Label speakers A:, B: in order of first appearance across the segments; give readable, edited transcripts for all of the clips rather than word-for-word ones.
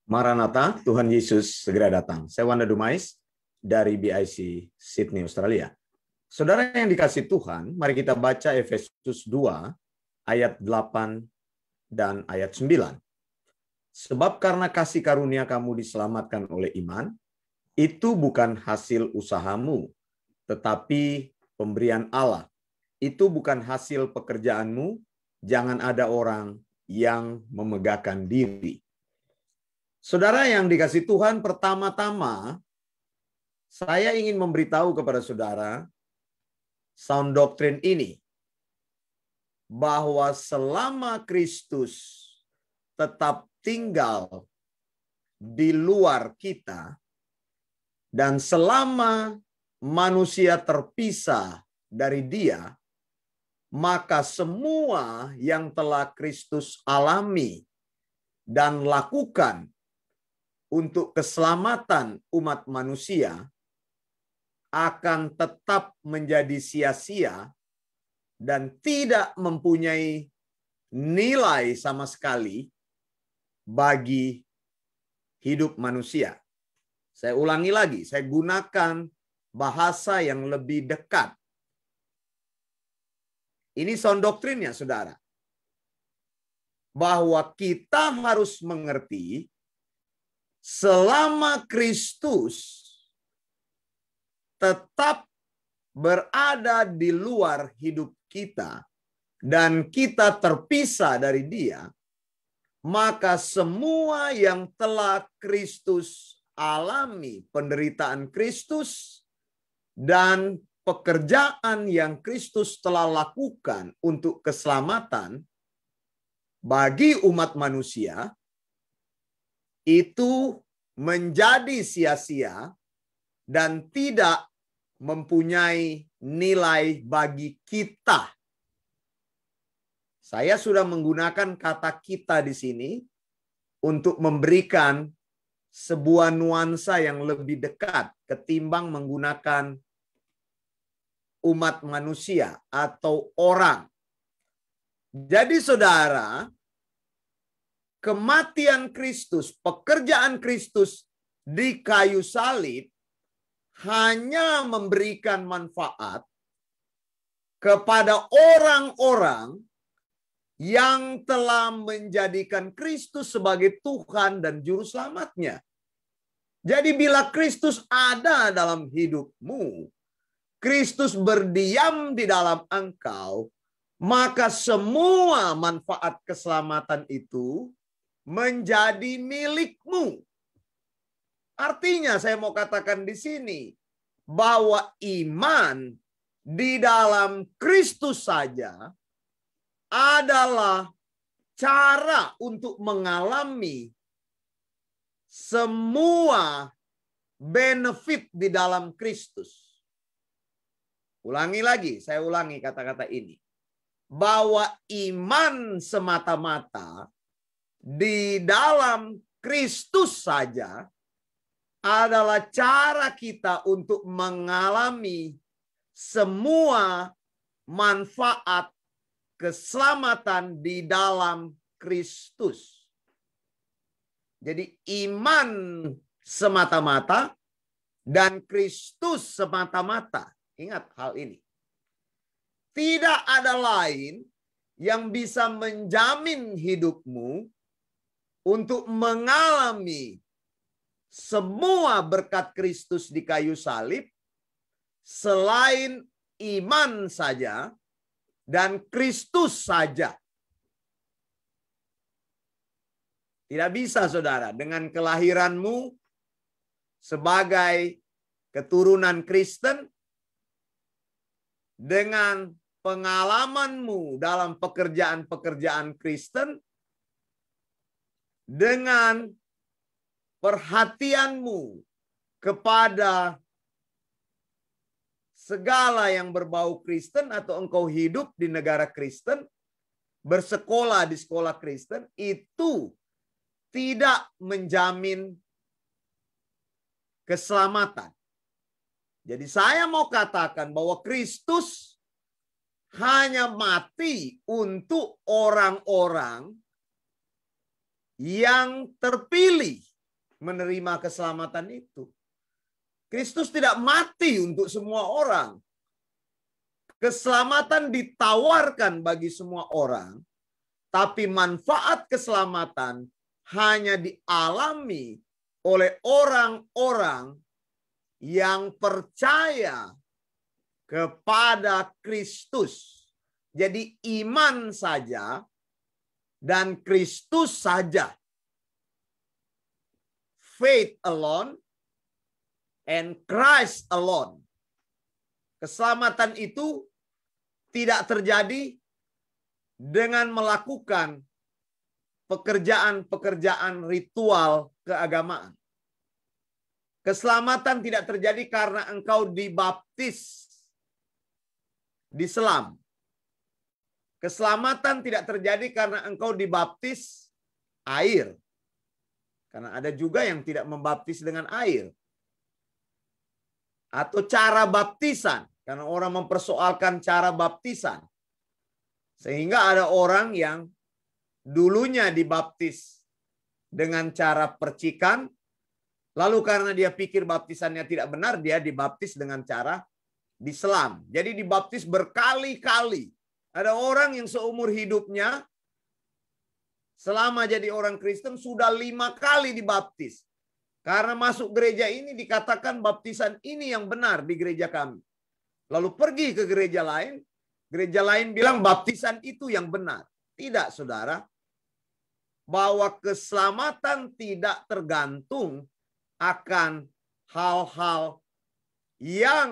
A: Maranatha, Tuhan Yesus segera datang. Saya Wanda Dumais dari BIC Sydney, Australia. Saudara yang dikasih Tuhan, mari kita baca Efesus 2 ayat 8 dan ayat 9. Sebab karena kasih karunia kamu diselamatkan oleh iman, itu bukan hasil usahamu, tetapi pemberian Allah. Itu bukan hasil pekerjaanmu, jangan ada orang yang memegahkan diri. Saudara yang dikasih Tuhan, pertama-tama saya ingin memberitahu kepada saudara sound doctrine ini, bahwa selama Kristus tetap tinggal di luar kita, dan selama manusia terpisah dari Dia, maka semua yang telah Kristus alami dan lakukan untuk keselamatan umat manusia akan tetap menjadi sia-sia dan tidak mempunyai nilai sama sekali bagi hidup manusia. Saya ulangi lagi, saya gunakan bahasa yang lebih dekat. Ini sound doktrinnya, saudara. Bahwa kita harus mengerti selama Kristus tetap berada di luar hidup kita dan kita terpisah dari Dia, maka semua yang telah Kristus alami, penderitaan Kristus dan pekerjaan yang Kristus telah lakukan untuk keselamatan bagi umat manusia, itu menjadi sia-sia dan tidak mempunyai nilai bagi kita. Saya sudah menggunakan kata kita di sini untuk memberikan sebuah nuansa yang lebih dekat ketimbang menggunakan umat manusia atau orang. Jadi saudara, kematian Kristus, pekerjaan Kristus di kayu salib hanya memberikan manfaat kepada orang-orang yang telah menjadikan Kristus sebagai Tuhan dan Juru Selamatnya. Jadi bila Kristus ada dalam hidupmu, Kristus berdiam di dalam engkau, maka semua manfaat keselamatan itu menjadi milikmu. Artinya saya mau katakan di sini bahwa iman di dalam Kristus saja adalah cara untuk mengalami semua benefit di dalam Kristus. Ulangi lagi, saya ulangi kata-kata ini. Bahwa iman semata-mata di dalam Kristus saja adalah cara kita untuk mengalami semua manfaat keselamatan di dalam Kristus. Jadi iman semata-mata dan Kristus semata-mata. Ingat hal ini. Tidak ada lain yang bisa menjamin hidupmu untuk mengalami semua berkat Kristus di kayu salib selain iman saja dan Kristus saja. Tidak bisa, saudara, dengan kelahiranmu sebagai keturunan Kristen, dengan pengalamanmu dalam pekerjaan-pekerjaan Kristen, dengan perhatianmu kepada segala yang berbau Kristen, atau engkau hidup di negara Kristen, bersekolah di sekolah Kristen, itu tidak menjamin keselamatan. Jadi saya mau katakan bahwa Kristus hanya mati untuk orang-orang yang terpilih, menerima keselamatan itu. Kristus tidak mati untuk semua orang. Keselamatan ditawarkan bagi semua orang, tapi manfaat keselamatan hanya dialami oleh orang-orang yang percaya kepada Kristus. Jadi iman saja dan Kristus saja. Faith alone and Christ alone. Keselamatan itu tidak terjadi dengan melakukan pekerjaan-pekerjaan ritual keagamaan. Keselamatan tidak terjadi karena engkau dibaptis di selam. Keselamatan tidak terjadi karena engkau dibaptis air. Karena ada juga yang tidak membaptis dengan air. Atau cara baptisan. Karena orang mempersoalkan cara baptisan. Sehingga ada orang yang dulunya dibaptis dengan cara percikan. Lalu karena dia pikir baptisannya tidak benar, dia dibaptis dengan cara diselam. Jadi dibaptis berkali-kali. Ada orang yang seumur hidupnya, selama jadi orang Kristen, sudah 5 kali dibaptis. Karena masuk gereja ini dikatakan baptisan ini yang benar di gereja kami. Lalu pergi ke gereja lain bilang baptisan itu yang benar. Tidak, saudara. Bahwa keselamatan tidak tergantung akan hal-hal yang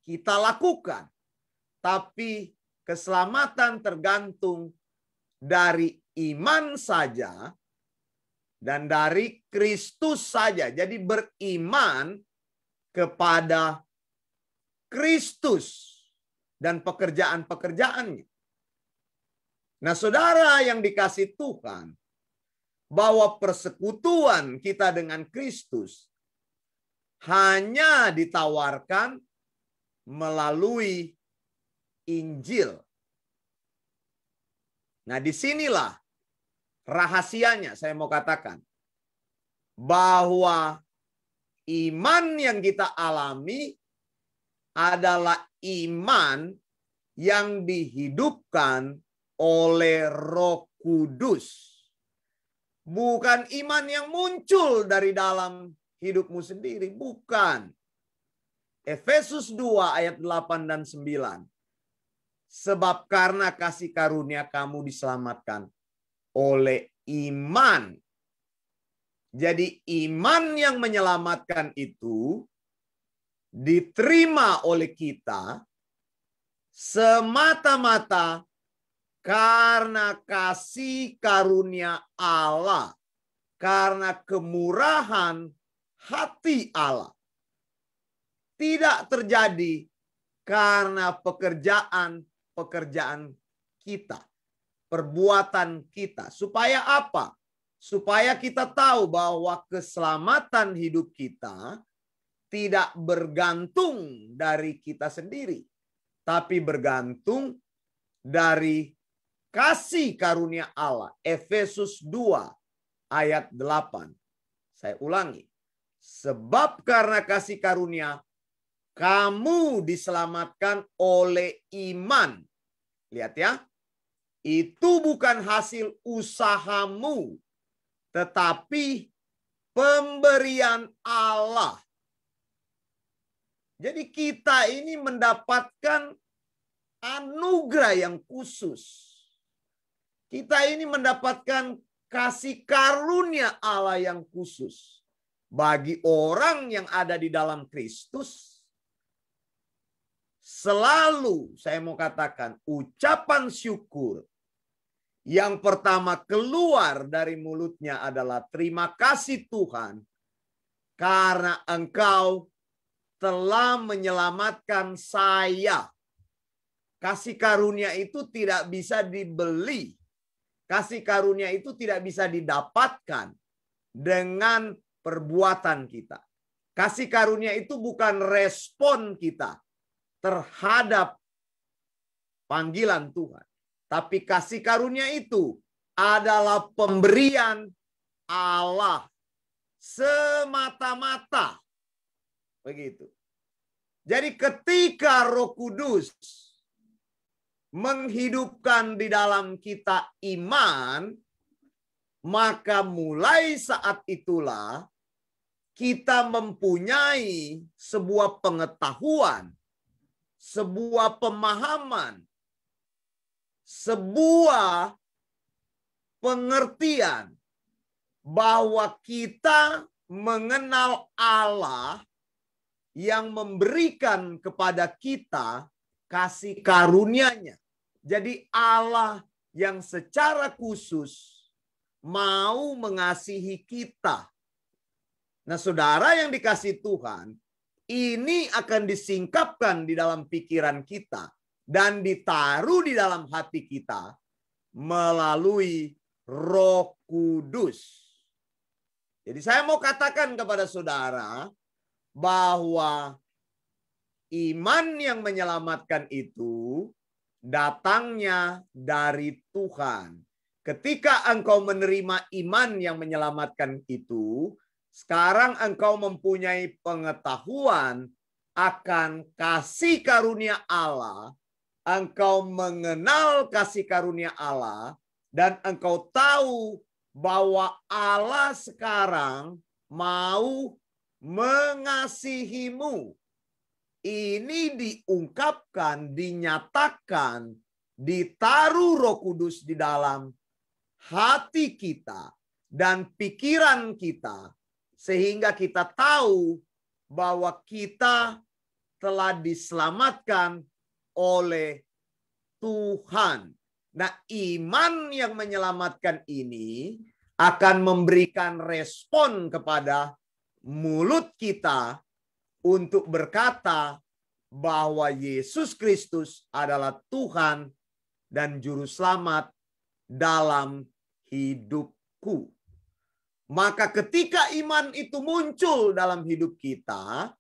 A: kita lakukan. Tapi keselamatan tergantung dari iman saja dan dari Kristus saja. Jadi beriman kepada Kristus dan pekerjaan-pekerjaannya. Nah, saudara yang dikasih Tuhan, bahwa persekutuan kita dengan Kristus hanya ditawarkan melalui Injil. Nah, disinilah rahasianya, saya mau katakan. Bahwa iman yang kita alami adalah iman yang dihidupkan oleh Roh Kudus. Bukan iman yang muncul dari dalam hidupmu sendiri. Bukan. Efesus 2 ayat 8 dan 9. Sebab karena kasih karunia kamu diselamatkan oleh iman. Jadi iman yang menyelamatkan itu diterima oleh kita semata-mata karena kasih karunia Allah, karena kemurahan hati Allah. Tidak terjadi karena pekerjaan kita, perbuatan kita. Supaya apa? Supaya kita tahu bahwa keselamatan hidup kita tidak bergantung dari kita sendiri, tapi bergantung dari kasih karunia Allah. Efesus 2 ayat 8. Saya ulangi. Sebab karena kasih karunia kamu diselamatkan oleh iman. Lihat ya. Itu bukan hasil usahamu, tetapi pemberian Allah. Jadi kita ini mendapatkan anugerah yang khusus. Kita ini mendapatkan kasih karunia Allah yang khusus. Bagi orang yang ada di dalam Kristus, selalu saya mau katakan ucapan syukur yang pertama keluar dari mulutnya adalah terima kasih Tuhan karena Engkau telah menyelamatkan saya. Kasih karunia itu tidak bisa dibeli. Kasih karunia itu tidak bisa didapatkan dengan perbuatan kita. Kasih karunia itu bukan respon kita terhadap panggilan Tuhan. Tapi kasih karunia itu adalah pemberian Allah semata-mata. Begitu. Jadi ketika Roh Kudus menghidupkan di dalam kita iman, maka mulai saat itulah kita mempunyai sebuah pengetahuan, sebuah pemahaman, sebuah pengertian bahwa kita mengenal Allah yang memberikan kepada kita kasih karunia-Nya. Jadi Allah yang secara khusus mau mengasihi kita. Nah, saudara yang dikasihi Tuhan, ini akan disingkapkan di dalam pikiran kita dan ditaruh di dalam hati kita melalui Roh Kudus. Jadi saya mau katakan kepada saudara bahwa iman yang menyelamatkan itu datangnya dari Tuhan. Ketika engkau menerima iman yang menyelamatkan itu, sekarang engkau mempunyai pengetahuan akan kasih karunia Allah, engkau mengenal kasih karunia Allah, dan engkau tahu bahwa Allah sekarang mau mengasihimu. Ini diungkapkan, dinyatakan, ditaruh Roh Kudus di dalam hati kita dan pikiran kita, sehingga kita tahu bahwa kita telah diselamatkan oleh Tuhan. Nah, iman yang menyelamatkan ini akan memberikan respon kepada mulut kita untuk berkata bahwa Yesus Kristus adalah Tuhan dan Juru Selamat dalam hidupku. Maka ketika iman itu muncul dalam hidup kita,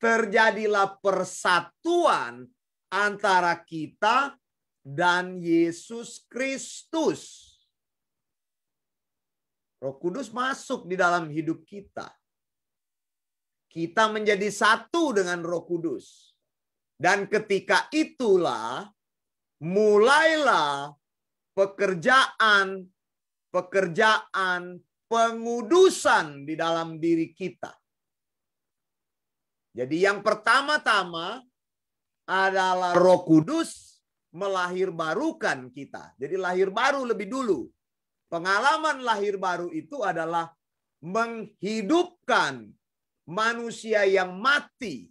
A: terjadilah persatuan antara kita dan Yesus Kristus. Roh Kudus masuk di dalam hidup kita. Kita menjadi satu dengan Roh Kudus. Dan ketika itulah mulailah pekerjaan pengudusan di dalam diri kita. Jadi yang pertama-tama adalah Roh Kudus melahirbarukan kita. Jadi lahir baru lebih dulu. Pengalaman lahir baru itu adalah menghidupkan manusia yang mati,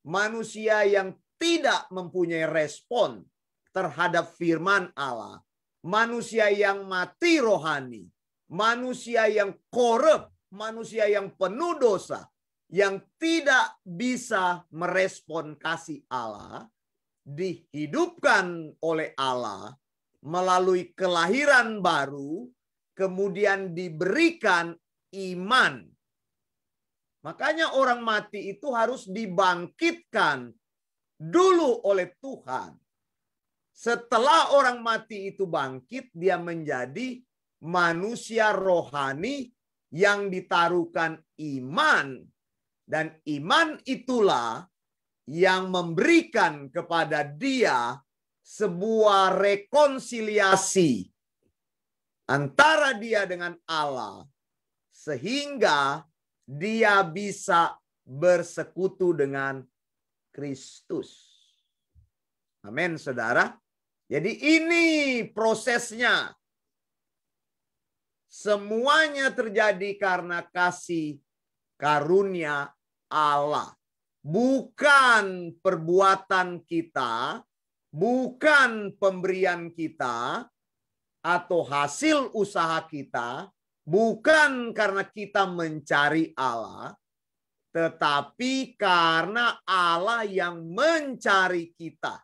A: manusia yang tidak mempunyai respon terhadap firman Allah, manusia yang mati rohani, manusia yang korup, manusia yang penuh dosa, yang tidak bisa merespon kasih Allah, dihidupkan oleh Allah melalui kelahiran baru, kemudian diberikan iman. Makanya orang mati itu harus dibangkitkan dulu oleh Tuhan. Setelah orang mati itu bangkit, dia menjadi manusia rohani yang ditaruhkan iman. Dan iman itulah yang memberikan kepada dia sebuah rekonsiliasi antara dia dengan Allah. Sehingga dia bisa bersekutu dengan Kristus. Amin, saudara. Jadi ini prosesnya. Semuanya terjadi karena kasih karunia Allah. Bukan perbuatan kita, bukan pemberian kita, atau hasil usaha kita, bukan karena kita mencari Allah, tetapi karena Allah yang mencari kita.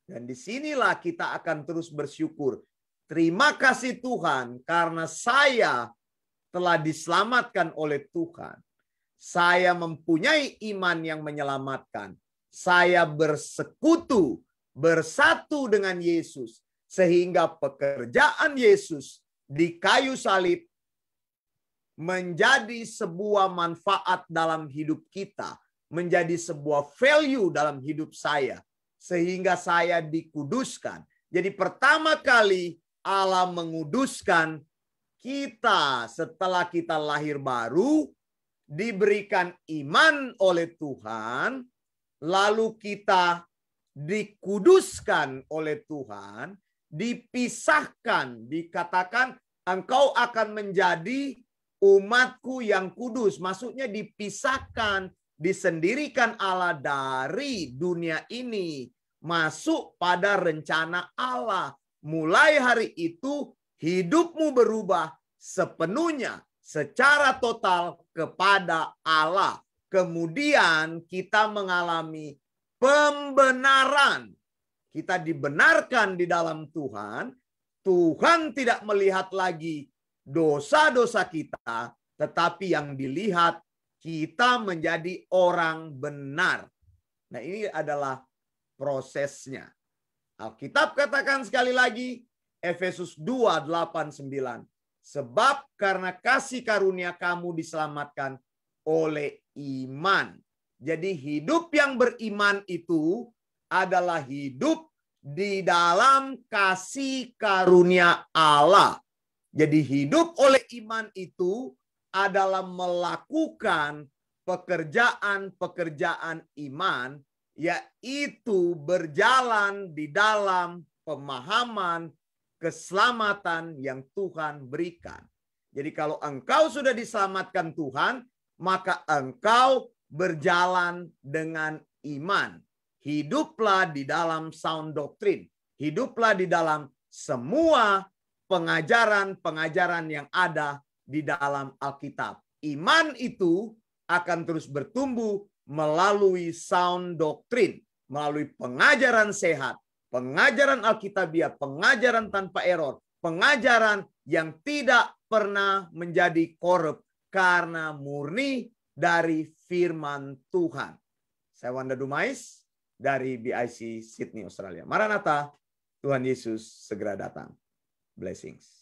A: Dan disinilah kita akan terus bersyukur. Terima kasih Tuhan karena saya telah diselamatkan oleh Tuhan. Saya mempunyai iman yang menyelamatkan. Saya bersekutu, bersatu dengan Yesus. Sehingga pekerjaan Yesus di kayu salib menjadi sebuah manfaat dalam hidup kita, menjadi sebuah value dalam hidup saya, sehingga saya dikuduskan. Jadi pertama kali Allah menguduskan kita setelah kita lahir baru, diberikan iman oleh Tuhan, lalu kita dikuduskan oleh Tuhan, dipisahkan, dikatakan engkau akan menjadi umatku yang kudus. Maksudnya dipisahkan, disendirikan Allah dari dunia ini, masuk pada rencana Allah. Mulai hari itu hidupmu berubah sepenuhnya, secara total kepada Allah. Kemudian kita mengalami pembenaran. Kita dibenarkan di dalam Tuhan. Tuhan tidak melihat lagi dosa-dosa kita, tetapi yang dilihat kita menjadi orang benar. Nah, ini adalah prosesnya. Alkitab katakan sekali lagi, Efesus 2:8-9. Sebab karena kasih karunia kamu diselamatkan oleh iman. Jadi hidup yang beriman itu adalah hidup di dalam kasih karunia Allah. Jadi hidup oleh iman itu adalah melakukan pekerjaan-pekerjaan iman, yaitu berjalan di dalam pemahaman keselamatan yang Tuhan berikan. Jadi kalau engkau sudah diselamatkan Tuhan, maka engkau berjalan dengan iman. Hiduplah di dalam sound doctrine. Hiduplah di dalam semua pengajaran-pengajaran yang ada di dalam Alkitab. Iman itu akan terus bertumbuh melalui sound doctrine, melalui pengajaran sehat, pengajaran Alkitabiah, pengajaran tanpa error, pengajaran yang tidak pernah menjadi korup karena murni dari firman Tuhan. Saya Wanda Dumais dari BIC Sydney, Australia. Maranatha, Tuhan Yesus segera datang. Blessings.